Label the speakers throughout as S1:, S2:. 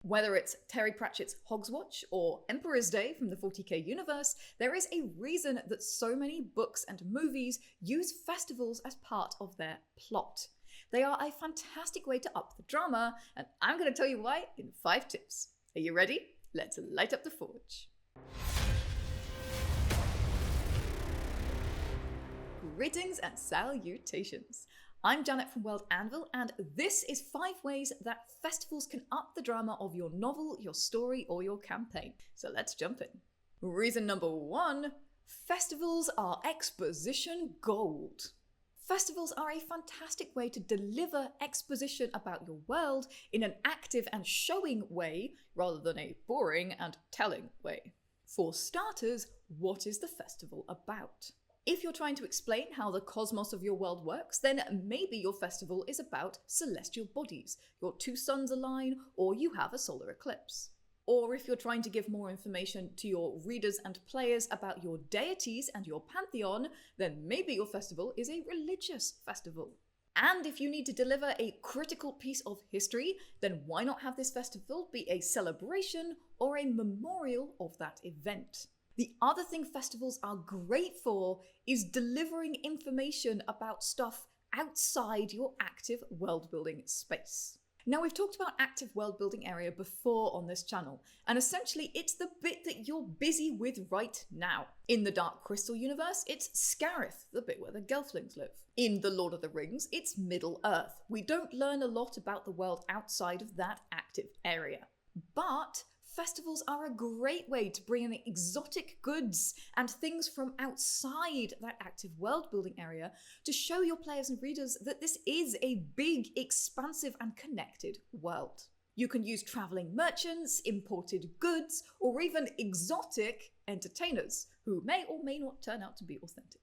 S1: Whether it's Terry Pratchett's Hogswatch or Emperor's Day from the 40k universe, there is a reason that so many books and movies use festivals as part of their plot. They are a fantastic way to up the drama, and I'm going to tell you why in 5 tips. Are you ready? Let's light up the forge. Greetings and salutations. I'm Janet from World Anvil, and this is 5 ways that festivals can up the drama of your novel, your story, or your campaign. So let's jump in. Reason number 1, festivals are exposition gold. Festivals are a fantastic way to deliver exposition about your world in an active and showing way, rather than a boring and telling way. For starters, what is the festival about? If you're trying to explain how the cosmos of your world works, then maybe your festival is about celestial bodies, your 2 suns align, or you have a solar eclipse. Or if you're trying to give more information to your readers and players about your deities and your pantheon, then maybe your festival is a religious festival. And if you need to deliver a critical piece of history, then why not have this festival be a celebration or a memorial of that event? The other thing festivals are great for is delivering information about stuff outside your active world-building space. Now, we've talked about active world-building area before on this channel, and essentially it's the bit that you're busy with right now. In the Dark Crystal universe, it's Scarith, the bit where the Gelflings live. In The Lord of the Rings, it's Middle-earth. We don't learn a lot about the world outside of that active area. But festivals are a great way to bring in exotic goods and things from outside that active world-building area to show your players and readers that this is a big, expansive and connected world. You can use travelling merchants, imported goods, or even exotic entertainers who may or may not turn out to be authentic.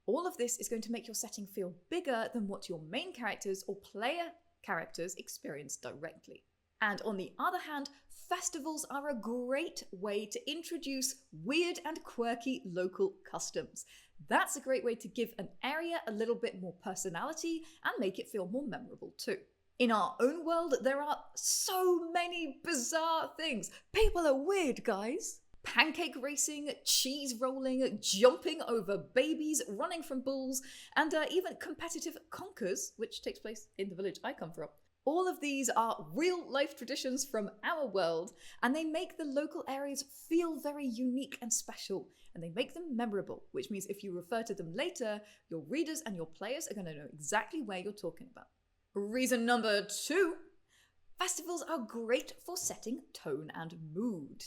S1: All of this is going to make your setting feel bigger than what your main characters or player characters experience directly. And on the other hand, festivals are a great way to introduce weird and quirky local customs. That's a great way to give an area a little bit more personality and make it feel more memorable too. In our own world, there are so many bizarre things. People are weird, guys. Pancake racing, cheese rolling, jumping over babies, running from bulls, and even competitive conkers, which takes place in the village I come from. All of these are real-life traditions from our world, and they make the local areas feel very unique and special, and they make them memorable, which means if you refer to them later, your readers and your players are going to know exactly where you're talking about. Reason number 2, festivals are great for setting tone and mood.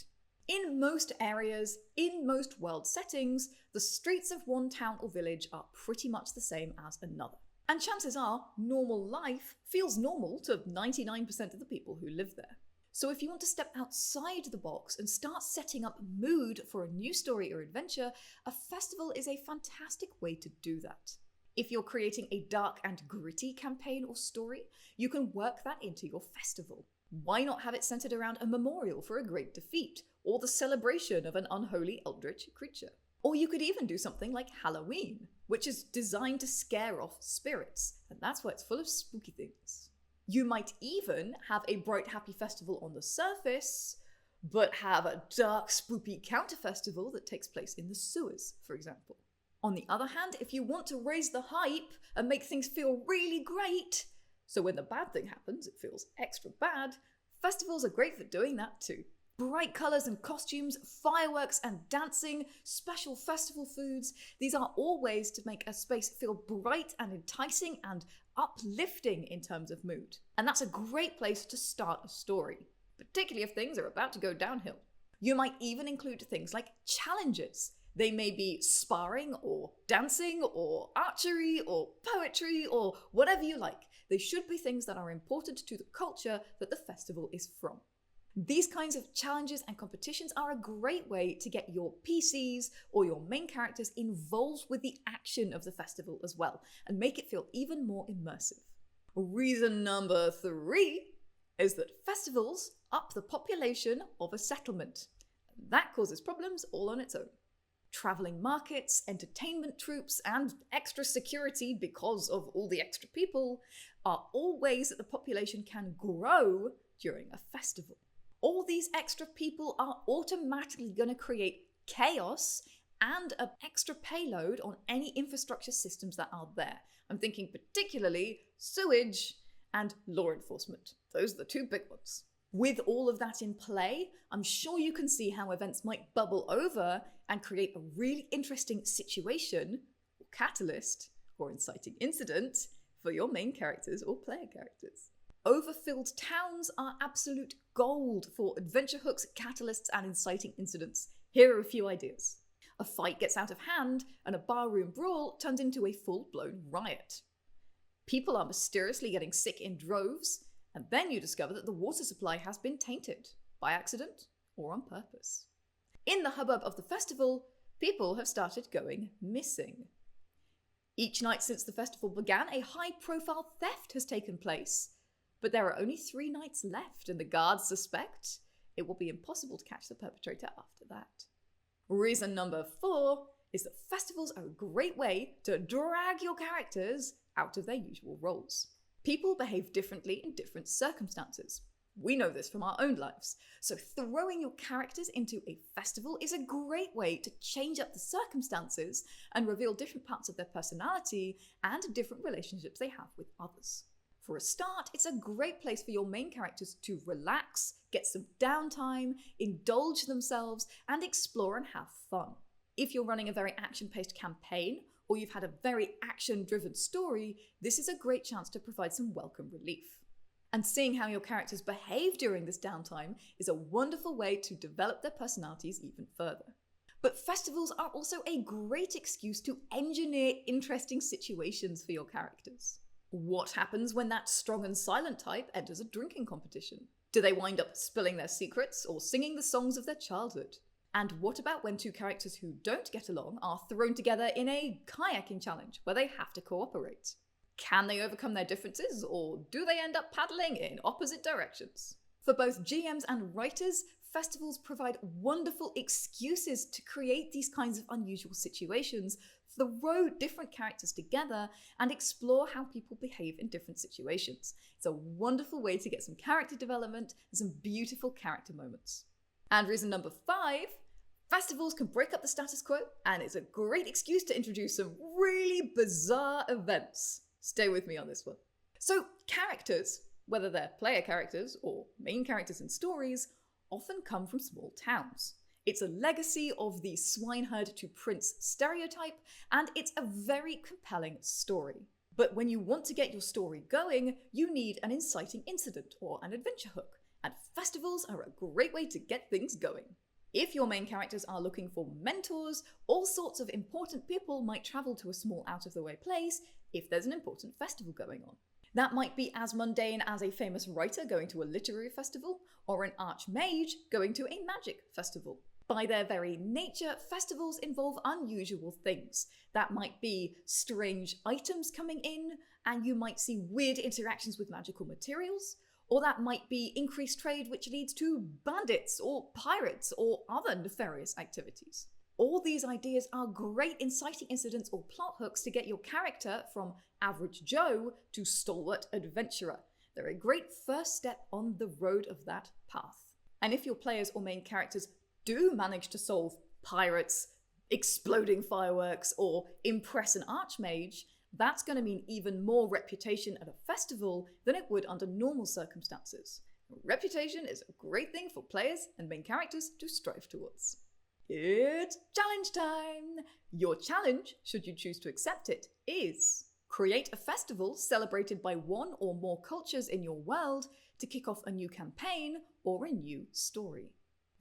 S1: In most areas, in most world settings, the streets of one town or village are pretty much the same as another. And chances are, normal life feels normal to 99% of the people who live there. So if you want to step outside the box and start setting up mood for a new story or adventure, a festival is a fantastic way to do that. If you're creating a dark and gritty campaign or story, you can work that into your festival. Why not have it centered around a memorial for a great defeat, or the celebration of an unholy eldritch creature? Or you could even do something like Halloween, which is designed to scare off spirits, and that's why it's full of spooky things. You might even have a bright, happy festival on the surface, but have a dark, spooky counter-festival that takes place in the sewers, for example. On the other hand, if you want to raise the hype and make things feel really great, so when the bad thing happens, it feels extra bad, festivals are great for doing that too. Bright colours and costumes, fireworks and dancing, special festival foods, these are all ways to make a space feel bright and enticing and uplifting in terms of mood. And that's a great place to start a story, particularly if things are about to go downhill. You might even include things like challenges. They may be sparring or dancing or archery or poetry or whatever you like. They should be things that are important to the culture that the festival is from. These kinds of challenges and competitions are a great way to get your PCs or your main characters involved with the action of the festival as well, and make it feel even more immersive. Reason number 3 is that festivals up the population of a settlement. That causes problems all on its own. Travelling markets, entertainment troops, and extra security because of all the extra people are all ways that the population can grow during a festival. all these extra people are automatically going to create chaos and an extra payload on any infrastructure systems that are there. I'm thinking particularly sewage and law enforcement. Those are the two big ones. With all of that in play, I'm sure you can see how events might bubble over and create a really interesting situation, or catalyst, or inciting incident for your main characters or player characters. Overfilled towns are absolute gold for adventure hooks, catalysts, and inciting incidents. Here are a few ideas. A fight gets out of hand, and a barroom brawl turns into a full-blown riot. People are mysteriously getting sick in droves, and then you discover that the water supply has been tainted, by accident or on purpose. In the hubbub of the festival, people have started going missing. Each night since the festival began, a high-profile theft has taken place, but there are only 3 nights left, and the guards suspect it will be impossible to catch the perpetrator after that. Reason number 4 is that festivals are a great way to drag your characters out of their usual roles. People behave differently in different circumstances. We know this from our own lives, so throwing your characters into a festival is a great way to change up the circumstances and reveal different parts of their personality and different relationships they have with others. For a start, it's a great place for your main characters to relax, get some downtime, indulge themselves, and explore and have fun. If you're running a very action-paced campaign, or you've had a very action-driven story, this is a great chance to provide some welcome relief. And seeing how your characters behave during this downtime is a wonderful way to develop their personalities even further. But festivals are also a great excuse to engineer interesting situations for your characters. What happens when that strong and silent type enters a drinking competition? Do they wind up spilling their secrets or singing the songs of their childhood? And what about when 2 characters who don't get along are thrown together in a kayaking challenge where they have to cooperate? Can they overcome their differences, or do they end up paddling in opposite directions? For both GMs and writers, festivals provide wonderful excuses to create these kinds of unusual situations, throw different characters together, and explore how people behave in different situations. It's a wonderful way to get some character development and some beautiful character moments. And reason number 5, festivals can break up the status quo, and it's a great excuse to introduce some really bizarre events. Stay with me on this one. So characters, whether they're player characters or main characters in stories, often come from small towns. It's a legacy of the swineherd to prince stereotype, and it's a very compelling story. But when you want to get your story going, you need an inciting incident or an adventure hook, and festivals are a great way to get things going. If your main characters are looking for mentors, all sorts of important people might travel to a small out-of-the-way place if there's an important festival going on. That might be as mundane as a famous writer going to a literary festival, or an archmage going to a magic festival. By their very nature, festivals involve unusual things. That might be strange items coming in, and you might see weird interactions with magical materials, or that might be increased trade which leads to bandits or pirates or other nefarious activities. All these ideas are great inciting incidents or plot hooks to get your character from average Joe to stalwart adventurer. They're a great first step on the road of that path. And if your players or main characters do manage to solve pirates, exploding fireworks, or impress an archmage, that's going to mean even more reputation at a festival than it would under normal circumstances. Reputation is a great thing for players and main characters to strive towards. It's challenge time! Your challenge, should you choose to accept it, is create a festival celebrated by one or more cultures in your world to kick off a new campaign or a new story.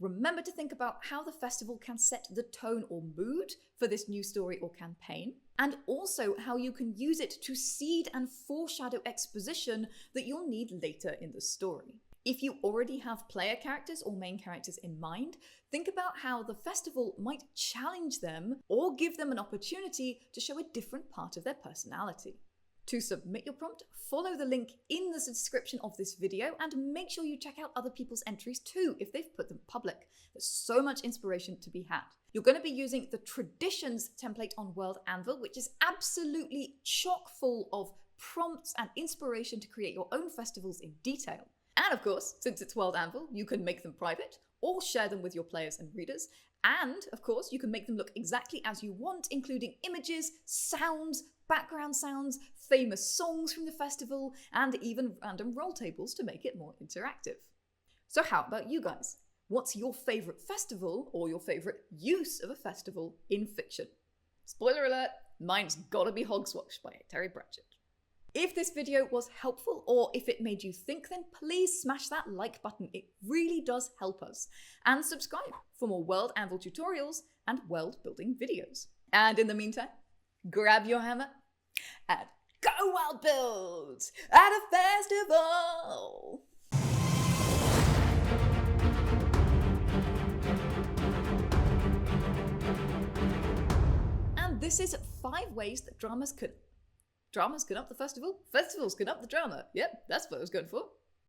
S1: Remember to think about how the festival can set the tone or mood for this new story or campaign, and also how you can use it to seed and foreshadow exposition that you'll need later in the story. If you already have player characters or main characters in mind, think about how the festival might challenge them or give them an opportunity to show a different part of their personality. To submit your prompt, follow the link in the description of this video and make sure you check out other people's entries too if they've put them public. There's so much inspiration to be had. You're going to be using the Traditions template on World Anvil, which is absolutely chock full of prompts and inspiration to create your own festivals in detail. And of course, since it's World Anvil, you can make them private or share them with your players and readers. And of course, you can make them look exactly as you want, including images, sounds, background sounds, famous songs from the festival, and even random roll tables to make it more interactive. So how about you guys? What's your favourite festival or your favourite use of a festival in fiction? Spoiler alert, mine's gotta be Hogswash by Terry Pratchett. If this video was helpful or if it made you think, then please smash that like button. It really does help us. And subscribe for more World Anvil tutorials and world building videos. And in the meantime, grab your hammer and go world build at a festival! And this is 5 ways that dramas can up the festival, festivals can up the drama. Yep, that's what I was going for.